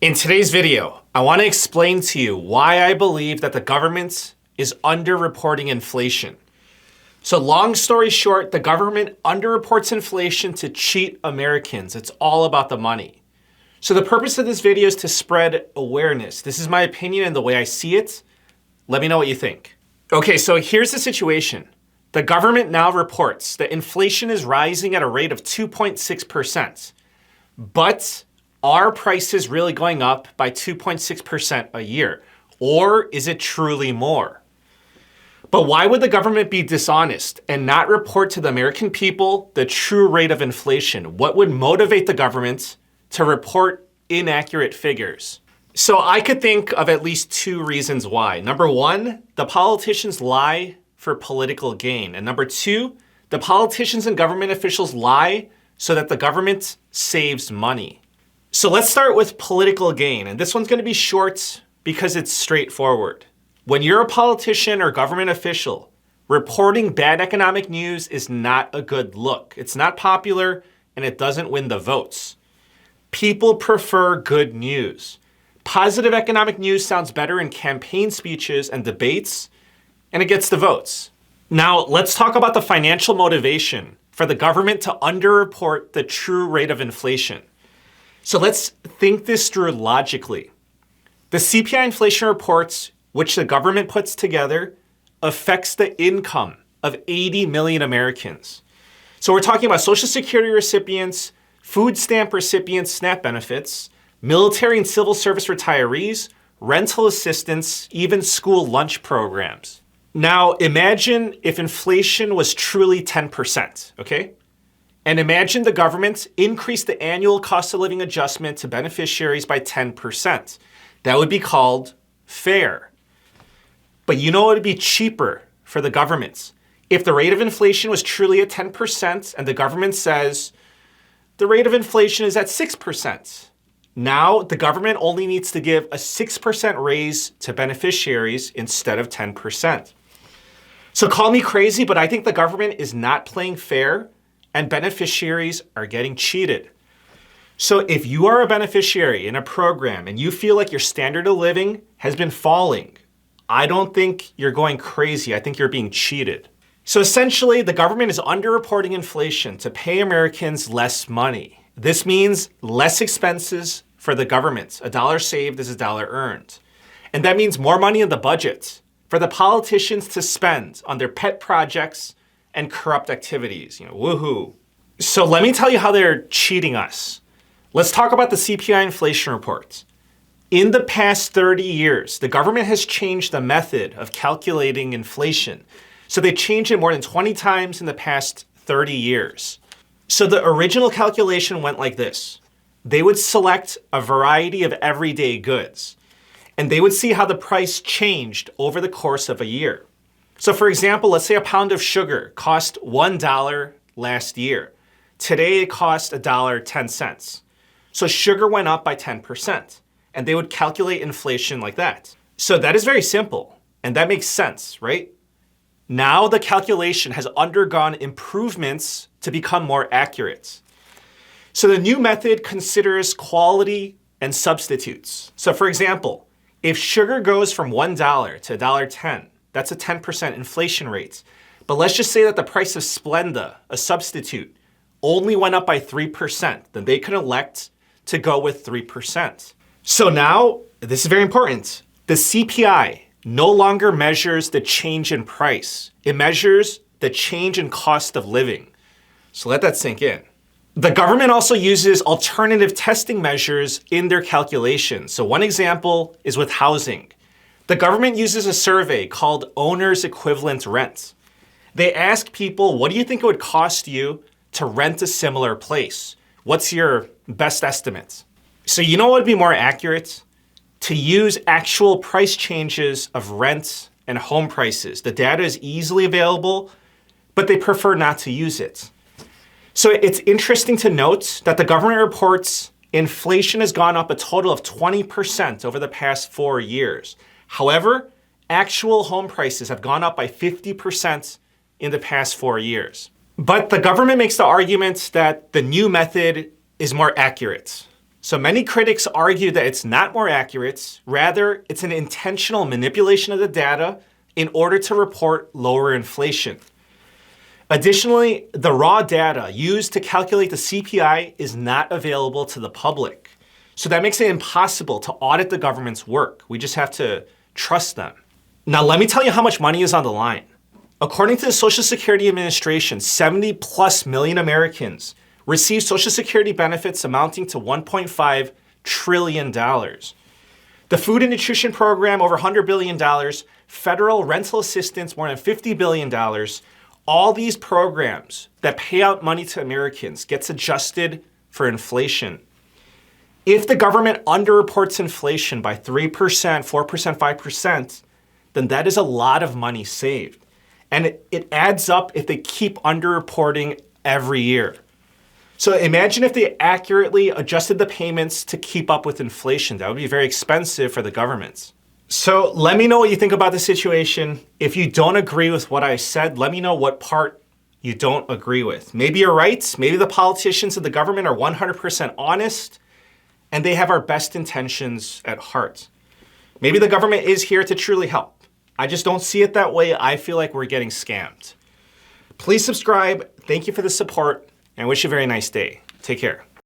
In today's video, I want to explain to you why I believe that the government is underreporting inflation. So long story short, the government underreports inflation to cheat Americans. It's all about the money. So the purpose of this video is to spread awareness. This is my opinion and the way I see it. Let me know what you think. Okay, so here's the situation. The government now reports that inflation is rising at a rate of 2.6%. But are prices really going up by 2.6% a year? Or is it truly more? But why would the government be dishonest and not report to the American people the true rate of inflation? What would motivate the government to report inaccurate figures? So I could think of at least two reasons why. Number one, the politicians lie for political gain. And number two, the politicians and government officials lie so that the government saves money. So let's start with political gain. And this one's going to be short because it's straightforward. When you're a politician or government official, reporting bad economic news is not a good look. It's not popular and it doesn't win the votes. People prefer good news. Positive economic news sounds better in campaign speeches and debates, and it gets the votes. Now, let's talk about the financial motivation for the government to underreport the true rate of inflation. So let's think this through logically. The CPI inflation reports, which the government puts together, affects the income of 80 million Americans. So we're talking about Social Security recipients, food stamp recipients, SNAP benefits, military and civil service retirees, rental assistance, even school lunch programs. Now imagine if inflation was truly 10%, okay? And imagine the government increased the annual cost of living adjustment to beneficiaries by 10%. That would be called fair. But you know what would be cheaper for the government? If the rate of inflation was truly at 10% and the government says the rate of inflation is at 6%. Now the government only needs to give a 6% raise to beneficiaries instead of 10%. So call me crazy, but I think the government is not playing fair and beneficiaries are getting cheated. So if you are a beneficiary in a program and you feel like your standard of living has been falling, I don't think you're going crazy. I think you're being cheated. So essentially, the government is underreporting inflation to pay Americans less money. This means less expenses for the government. A dollar saved is a dollar earned. And that means more money in the budget for the politicians to spend on their pet projects and corrupt activities. Woohoo. So let me tell you how they're cheating us. Let's talk about the CPI inflation report. In the past 30 years, the government has changed the method of calculating inflation. So they changed it more than 20 times in the past 30 years. So the original calculation went like this. They would select a variety of everyday goods, and they would see how the price changed over the course of a year. So for example, let's say a pound of sugar cost $1 last year. Today it cost $1.10. So sugar went up by 10%, and they would calculate inflation like that. So that is very simple, and that makes sense, right? Now the calculation has undergone improvements to become more accurate. So the new method considers quality and substitutes. So for example, if sugar goes from $1 to $1.10, that's a 10% inflation rate. But let's just say that the price of Splenda, a substitute, only went up by 3%. Then they can elect to go with 3%. So now, this is very important. The CPI no longer measures the change in price. It measures the change in cost of living. So let that sink in. The government also uses alternative testing measures in their calculations. So one example is with housing. The government uses a survey called Owner's Equivalent Rent. They ask people, what do you think it would cost you to rent a similar place? What's your best estimate? So you know what would be more accurate? To use actual price changes of rent and home prices. The data is easily available, but they prefer not to use it. So it's interesting to note that the government reports inflation has gone up a total of 20% over the past 4 years. However, actual home prices have gone up by 50% in the past 4 years. But the government makes the argument that the new method is more accurate. So many critics argue that it's not more accurate, rather it's an intentional manipulation of the data in order to report lower inflation. Additionally, the raw data used to calculate the CPI is not available to the public. So that makes it impossible to audit the government's work. We just have to trust them. Now, let me tell you how much money is on the line. According to the Social Security Administration, 70+ million Americans receive Social Security benefits amounting to $1.5 trillion. The Food and Nutrition Program, over $100 billion. Federal rental assistance, more than $50 billion. All these programs that pay out money to Americans gets adjusted for inflation. If the government underreports inflation by 3%, 4%, 5%, then that is a lot of money saved. And it adds up if they keep underreporting every year. So imagine if they accurately adjusted the payments to keep up with inflation. That would be very expensive for the governments. So let me know what you think about the situation. If you don't agree with what I said, let me know what part you don't agree with. Maybe you're right. Maybe the politicians of the government are 100% honest and they have our best intentions at heart. Maybe the government is here to truly help. I just don't see it that way. I feel like we're getting scammed. Please subscribe. Thank you for the support. And I wish you a very nice day. Take care.